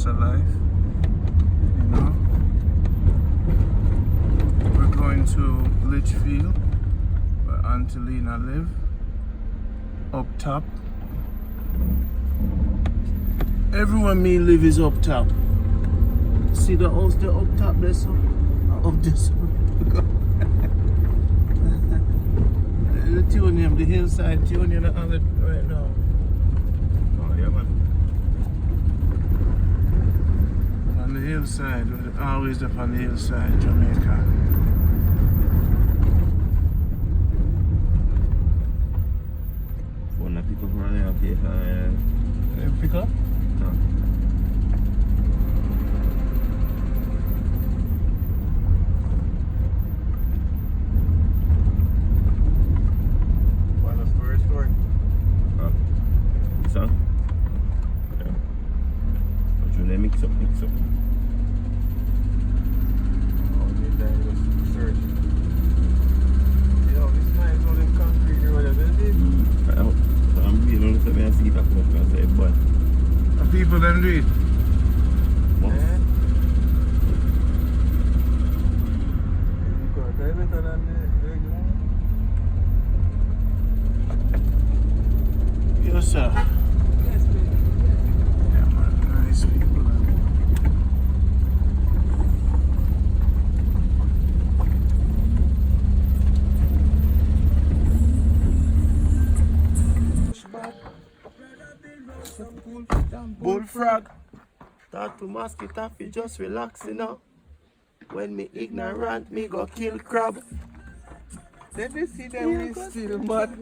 gangster life. You know, we're going to Litchfield, where Auntie Lina live. Up top. Everyone me live is up top. See the house there up top there, so up this the tune the hillside tune on it right now. Oh yeah, man. On the hillside, we're always up on the hillside, Jamaica. Wanna pick up from there, okay? You pick up? No. Story. So? Yeah. But you mix up. Oh, midnight was search. Yo, this nice all them concrete road, isn't it? I'm being honest, I see that come up and say, but. The people them do it. What? Yeah. God, I better than the Yes, sir. Yes, baby. Yeah, man, nice people. Bullfrog. Thought to mask it off, you just relax, you know. When me ignorant, me go kill crab. Let me see them we still mud.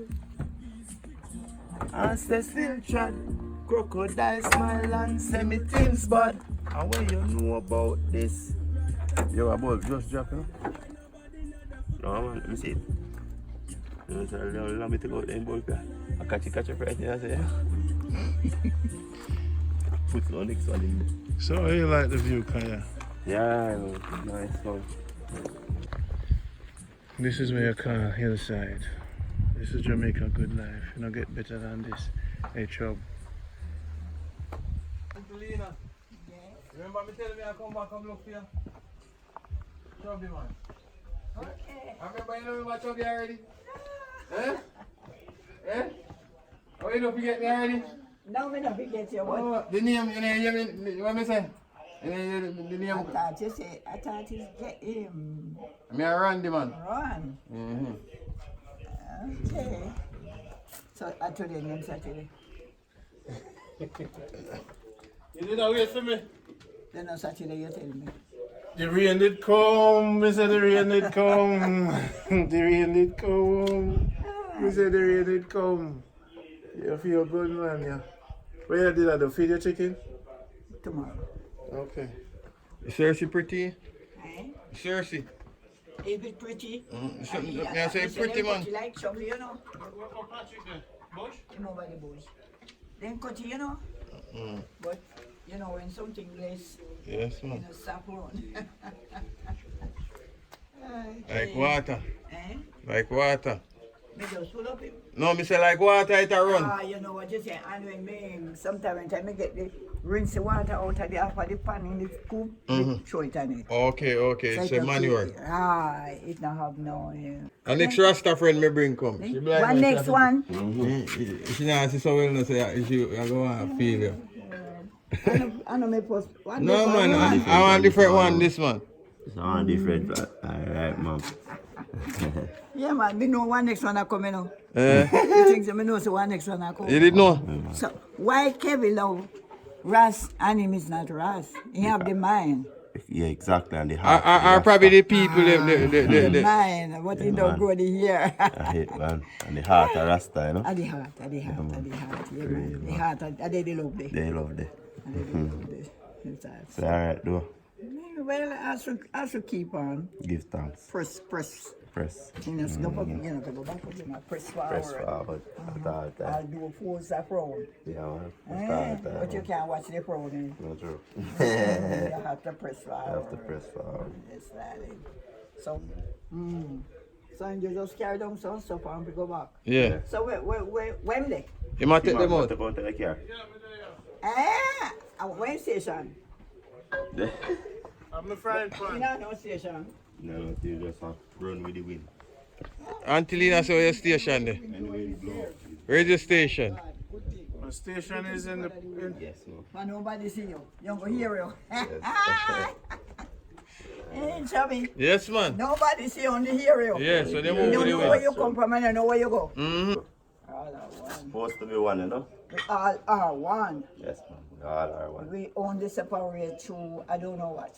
And stay still trod. Crocodile smile and say me things bad. And when you know about this? Yo, a ball just drop, you know? No man, let me see it. You know, so allow me to go there in bulk. I catch it right here, I say. Put no next one in there. So how you like the view, Kaya? Yeah, nice one. This is where you call hillside. This is Jamaica Good Life. You don't get better than this. Hey, Chub. Auntie Lina. Remember me telling me I come back and look for you? Chubby man. Okay. I remember you know me about Chubby already? Eh? Eh? Oh, you don't forget me already? No, me not forget you. What? Oh, the name, what me say? The name. I thought you say, I thought you get him. Me a Randy man. Run. Mm-hmm. Okay. So I told you name Saturday. You didn't wait for me. Then on Saturday you tell me. The rain did come. Me said the rain did come. The rain did come. Me said the rain did come. You feel good, man, yeah. Where you did that? Feed your chicken? Tomorrow. Okay. Sure she pretty? Eh? Sure she? Is it pretty? May I say pretty man? You like Chubby, you know? What Patrick there? Bush? Him over the bush. Then cut you know? But, you know, when something less, Yes you man. know, saffron. Like water. Eh? Like water. Me just pull up him. No, me say like water it a run. You know what you say, and when me, sometimes when I get the rinse the water out of the half of the pan in the scoop, me throw it on it. Okay, it's a manure. It not have no, yeah. And next Rasta friend me bring come. She be like, One next one. She not see so well, no say she I go want feel you. I know me post. One No next man, one. I want different one this man. It's all different, alright, mom. Yeah man, me know one next one I come, you know. Eh? You think me know so one next one I come. You did know? So why Kevin love Ras and him is not Ras? He have the mind. Yeah, exactly, and the heart. Are probably the people The mind, what he don't man. go the here. I hate, man. And the heart of Rasta, you know? At the heart, yeah man. The heart, they love there. They love it. It's So, alright, though. well, I should keep on. Give thanks. Press. Press. You know, go back, you know, go back, you know, press forward. Press forward. At all I'll time. do a full saffron. Yeah, man. At Eh, all but time. you can't watch the program. Not true. You have to press I forward. have to press forward. Yes, darling. So, so you just carry down some stuff and we go back. Yeah. So when they? You might take them out. About the car. When station? I'm a frying You pan. know, no station. No, you just have to run with the wind. Auntie Lina, so your station there. Anyway, you blow. Radio station. My station is in the. Yes, no. But nobody see you. You don't go hear you. Yes. Hey, Chubby. Yes, man. Nobody see you, only hear you. Yeah, so they You move don't with the know where wind. you come from and you know where you go. Mm-hmm. All are one. Supposed to be one, you know? We all are one. Yes, man. We all are one. We only separate through I don't know what.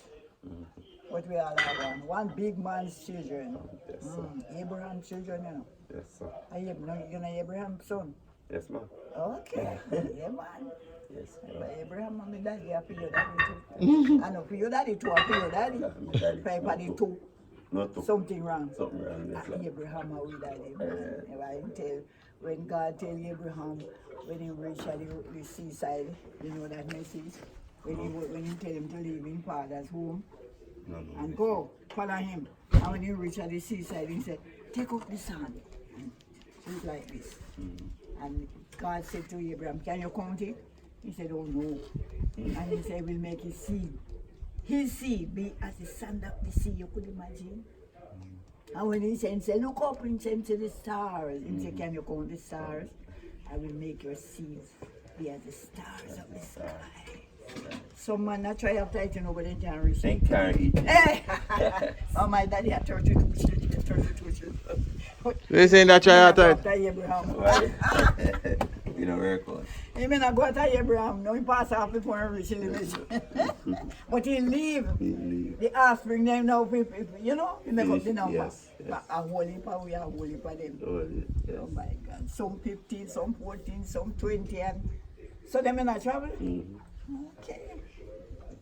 But we all are one. One big man's children. Yes, sir. Abraham's children, you know. Yes, sir. You know Abraham's son? Yes, ma'am. Okay. Yeah, man. Yes, But Abraham and my daddy are for your daddy too. I know for your daddy too, I for your daddy. My daddy. Everybody too. Not to. Something wrong. Something wrong. Yes, sir. Abraham and we daddy. When God tell Abraham when he reached the seaside, you know that message. When he tell him to leave his father's home No, and go, follow him. And when he reached the seaside, he said, take up the sand. And it's like this. And God said to Abraham, can you count it? He said, oh no. And he said, we'll make his seed be as the sand of the sea, you could imagine. And when he said, look up and say to the stars. He said, can you count the stars? I will make your seeds be as the stars of the sky. Some man not try after it, you know, but they can't reach They it. can't eat. Oh, my daddy had 32 children, 32 children. They saying that try after it. After Abraham. You know, very cool. He may not go after Abraham, no, he pass off before he reach the village. But he leave. Leave. The offspring them now, you know, he make up the number. Yes, yes. But a whole heap of we are whole heap of them. Oh, yes. Oh my God, some 15, some 14, some 20, and so them in a travel? Okay.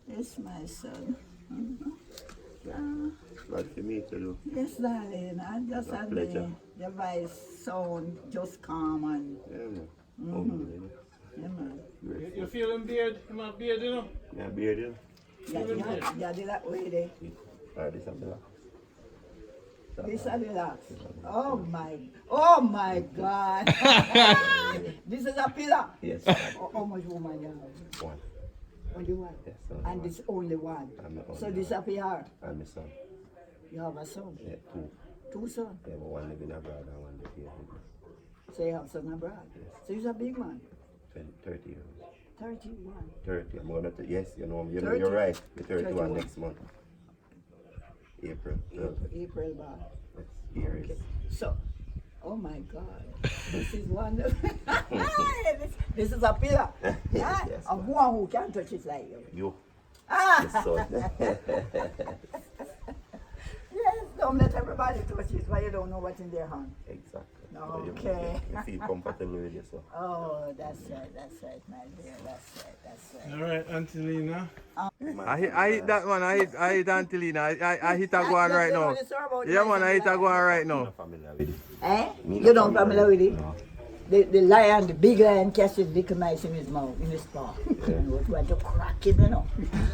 Yes, my son. Glad for me to do. Yes, darling, I just My had pleasure. the voice sound just calm and, Yeah, man. Humble, you know. yeah, man. You feeling beard? You my beard, you know? Yeah, beard, you know. Yeah, they that way there. Alright, this is the This is the last. Oh my God. This is a pillar. Yes. How much woman you have? One. Only one. Yes, And this only one. I'm the So only this a PR. And my son. You have a son. Yeah, two. Two sons. Yeah, but one living abroad and one living here. So you have son abroad. So he's a big man. 30 years. 31. 30. I'm gonna yes, you know, 30? you're right. The 31 31. next month. April. April bar. Yes, here is. So, oh my God, this is wonderful. this is a pillar. Yes, A woman who can't touch it like you. You. Ah, The son. yes, don't let everybody touch it, but you don't know what's in their hand. Exactly. Okay. You feel comfortable with yourself. Oh, that's right, my dear, that's right. All right, Auntie Lina. I hit that one. I hit Auntie Lina. I hit a go on right now. Yeah, man, I hit a go on right I'm now. not familiar with it. Eh? Me You not don't familiar with it? No. The lion, the big lion catches little mice in his mouth, in his paw. And was going to crack him, you know.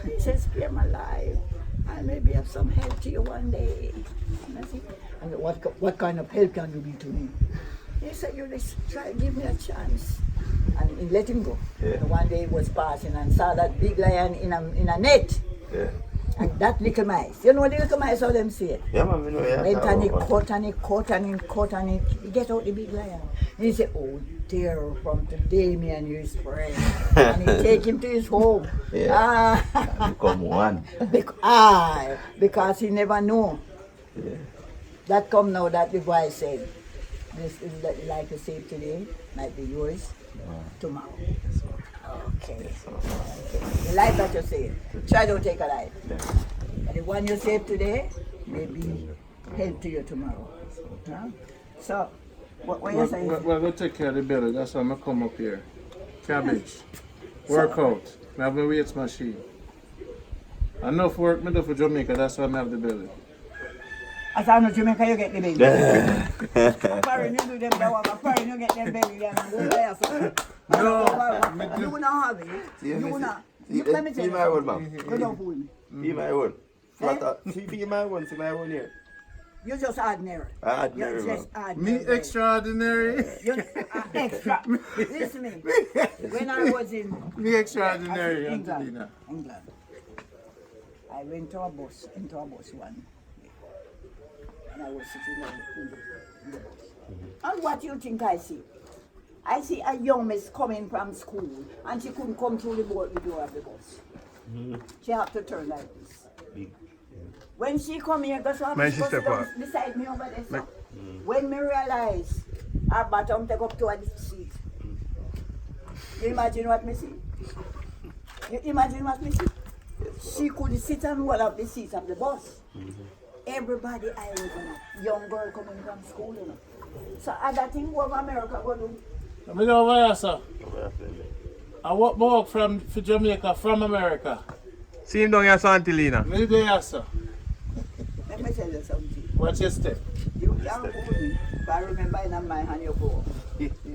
He says, spare my life. I may be of some help to you one day. And I said, and what kind of help can you be to me? He said, you just try, give me a chance. And he let him go. Yeah. And one day he was passing and saw that big lion in a net. Yeah. And that little mice, you know the little mice, how them see it? Yeah, man, we know. Yeah. Went and he caught and he get out the big lion. And he said, oh dear, from today me and you is friends. And he take him to his home. Yeah. Become one. Because he never knew. Yeah. That come now that the voice said, this is like you say today, might be yours tomorrow. Okay. The life that you save, try to take a life. And the one you save today may be help to you tomorrow. Huh? So, what you saying? Well, go take care of the belly. That's why I come up here. Cabbage. Workout. I have a weights machine. Enough work me do for Jamaica. That's why I have the belly. As I know Jamaica, you get the belly. Foreign, you do them, foreign, you get them belly. No, you not have it. You not. Let me tell See my you. one, ma'am. You don't fool me. See my one. See my one. See my one here. You're just ordinary. Ordinary, You're just Me ordinary. extraordinary. You're extra. Listen to me. When I was in Me extraordinary, Auntie England, Lina. England, I went to a bus, into a bus one day. And I was sitting down in the bus. And what do you think I see? I see a young miss coming from school and she couldn't come through the door of the bus. She had to turn like this. When she come here, guess what? She sit down beside me over there. So when me realize her bottom take up to a seat. You imagine what me see? You imagine what me see? She could sit on one of the seats of the bus. Everybody I was on, young girl coming from school, you know. So other thing what America go do. Let me go over here, sir. I walk from Jamaica, from America. See him down here, Auntie Lina. Me there, sir. Let me tell you something. Watch your step. You can't fool me. If I remember in my hand, you go.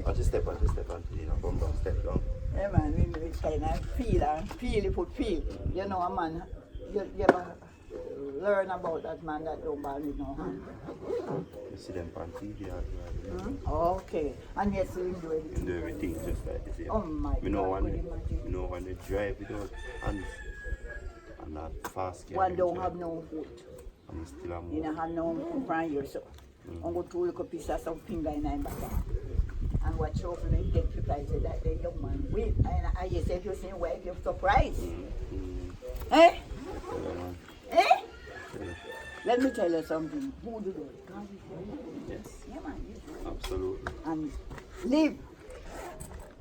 Watch your step, Auntie Lina. Come down, step down. Yeah, man, we kind of feel, you put feel. You know, a man, you ever learn about that man that don't buy with no hand. You see them on TV. Okay, and yes, you do everything. Do everything just like this. Oh my God, You know when they drive without hands and not fast. One don't have no foot. And still a You don't have no foot from here, so. I'm going to look a piece of some finger in my back. And watch out for me, identify that the young man with. And I just said, you're saying, why you're surprised? Eh? Eh? Let me tell you something. Who do that? God is very good. Yes. Yeah, man. Absolutely. And live.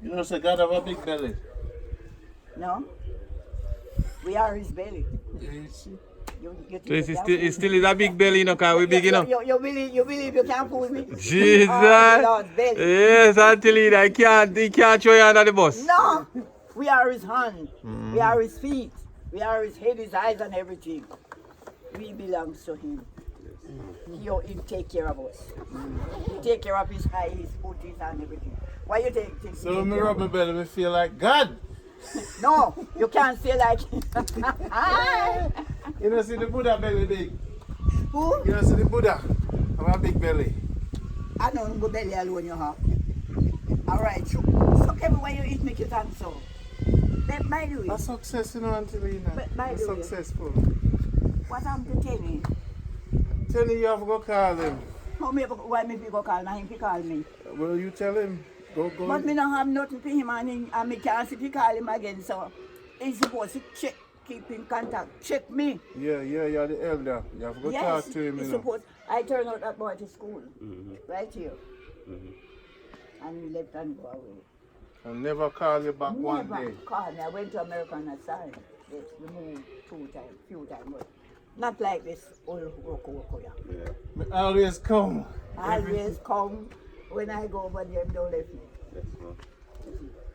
You know, say God have a big belly. No? We are his belly. You see? So it still is a big belly, you know, because we big, you know. You believe you can't fool me? Jesus. Oh, Lord's belly. Yes, Auntie Lina, he can't throw you under the bus. No! We are his hand. We are his feet. We are his head, his eyes, and everything. We belong to him. He'll take care of us. He take care of his eye, his foot, his hand, everything. Why you take things? So when me rub my belly, me feel like God. No, you can't say like You know, see the Buddha belly big. who? You know, see the Buddha have a big belly. I don't go belly alone, you have. Alright, so everywhere you eat, make it answer. That by the way, A success, you know, Auntie Lina. But by the way- Successful. what I'm to tell you? Tell him you have to go call him. Why me go call him? Him call me. Well, you tell him. Go. But me don't have nothing for him and me can't see if he call him again, so he's supposed to check, keep in contact, check me. Yeah, you're the elder. You have to go talk to him, he's you know. supposed. I turned out that boy to school, right here. And he left and go away. I'll never call you back one Never day. called me. I went to America and I saw him. Yes, we moved few times, but not like this old Roko, yeah. Yeah. Me always come. I always come when I go over there, don't let me. Yes, man.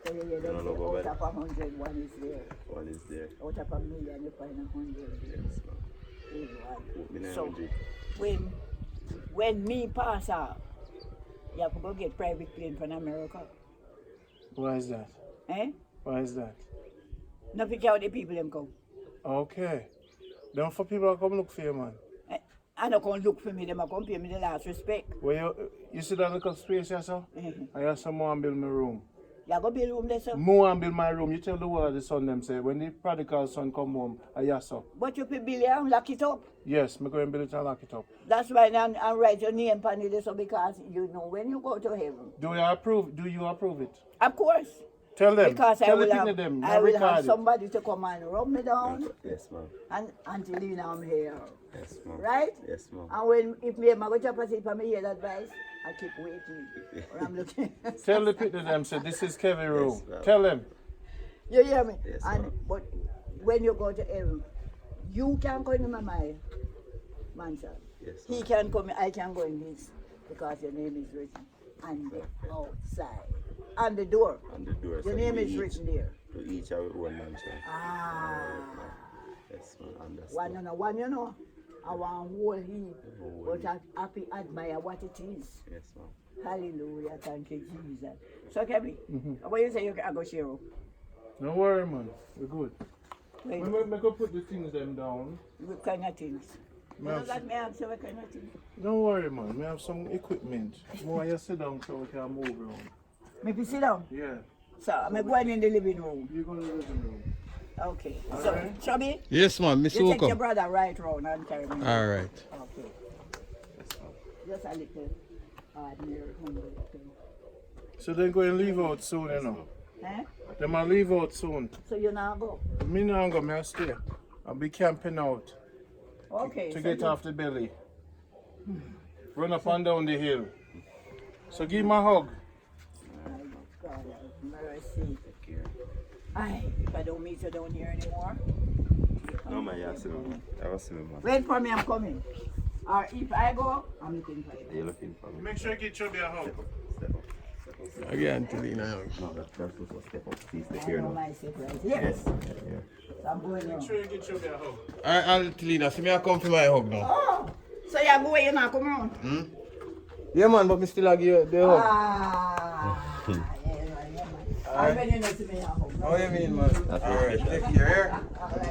So you hear them No, say, no, go out back. of 100, one is there. One is there. Out of 1,000,000, you find 100. Yes, man. Is one. Me not So hundred. when me pass out, you have to go get private plane from America. Why is that? Eh? Why is that? Not pick out the people them come. Okay. Don't for people to come look for you, man. Eh? I don't come look for me, them come pay me the last respect. Well, you see that little space here, sir? I have some more and build my room. You go build room there, sir. More and build my room. You tell the world the son them say, when the prodigal son come home, I yes, sir. But you pay bill and lock it up. Yes, I'm going to build it and lock it up. That's why I write your name on it, so because you know when you go to heaven. Do you approve it? Of course. Tell them. Because Tell I will, the have, people them. I will record have it. somebody to come and rub me down. Yes, ma'am. And Auntie Lina, I'm here. Yes, ma'am. Right? Yes, ma'am. And when if me go to opposite for me hear that advice, I keep waiting. Or I'm looking. Tell the people them, say, this is Kevin's room. Yes, ma'am. Tell them. You hear me? Yes, and ma'am. but when you go to heaven, you can go in my mansion. Yes, He ma'am. can come, I can go in his because your name is written on the outside. On the door. On the door. Your so name we is each- written there. We each have our own mansion. Ah. Yes, ma'am. Understand. One, you know. I want whole heap. Whole But heap. I happy admire what it is. Yes, ma'am. Hallelujah. Thank you, Jesus. So, Kevin, what you say you can go share? Don't worry, man. We're good. Wait, We go put the things them down. what kind of things? You Me know have that me answer what kind of things? Don't worry, man. We have some equipment. More you sit down so we can move around. Maybe sit down. Yeah. So, I'm going in the living room. You go to the living room. Okay. So, Chubby, Yes, man, you Miss take your Welcome. brother right round and carry me. All right. Okay. Just a little ordinary humble thing. So they're going to leave out soon, you know. Eh? They might leave out soon. So you now go? Me now go, me I stay. I'll be camping out Okay. to so get you- off the belly. Run up and down the hill. So give me a hug. Oh, God, have mercy. Aye, if I don't meet you down here anymore. No, man, yeah, see me, man. I was see me, man. Wait for me, I'm coming. Or if I go, I'm looking for you. You're looking for me. Make sure you get Chubby a hug. Step up. Again, Auntie Lina. No, that's supposed to step up. Please step I here know now. myself right. Yes. Yeah. So I'm going Make on. sure you get Chubby a hug. All right, Auntie Lina, see me I come for my hug now. Oh, so you're going, you're not coming on? Yeah, man, but me still have you the hug. Ah, yeah, man. I bet you know to me, I hope. How you mean, man? All right, take care. All right.